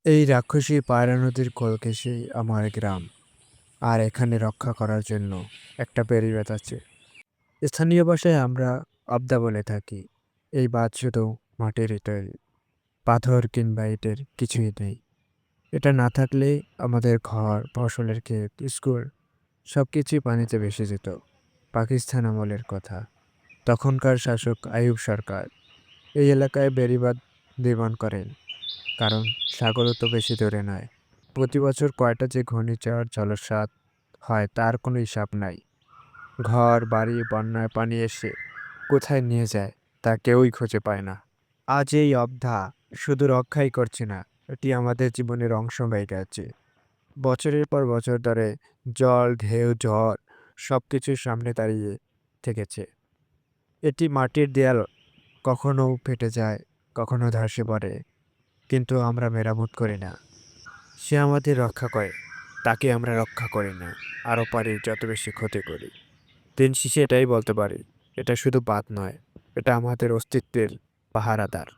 এই রাক্ষসী পায়রা নদীর কোল ঘেঁষেই আমার গ্রাম। আর এখানে রক্ষা করার জন্য একটা বেড়িবাঁধ আছে। স্থানীয় ভাষায় আমরা অবদা বলে থাকি। এই বাঁধ শুধু মাটিরই তৈরি, পাথর কিংবা ইটের কিছুই নেই। এটা না থাকলে আমাদের ঘর, ফসলের ক্ষেত, স্কুল সবকিছুই পানিতে ভেসে যেত। পাকিস্তান আমলের কথা। তখনকার শাসক আইয়ুব সরকার এই এলাকায় বেড়িবাঁধ নির্মাণ করেন, কারণ সাগরও তো বেশি দূরে নয়। প্রতি বছর কয়টা যে ঘূর্ণিঝড় জলোচ্ছ্বাস হয় তার কোনো হিসাব নাই। ঘর বাড়ি বন্যায় পানি এসে কোথায় নিয়ে যায় তা কেউই খুঁজে পায় না। আজ এই অবধা শুধু রক্ষাই করছে না, এটি আমাদের জীবনের অংশ হয়ে গেছে। বছরের পর বছর ধরে জল, ঢেউ, ঝড় সবকিছুর সামনে দাঁড়িয়ে থেকেছে। এটি মাটির দেয়াল, কখনো ফেটে যায়, কখনো ধসে পড়ে, কিন্তু আমরা মেরামত করি না। সে আমাদের রক্ষা করে, তাকে আমরা রক্ষা করি না, আরও পারি যত বেশি ক্ষতি করি। দিন শেষে এটাই বলতে পারি, এটা শুধু বাদ নয়, এটা আমাদের অস্তিত্বের পাহারাদার।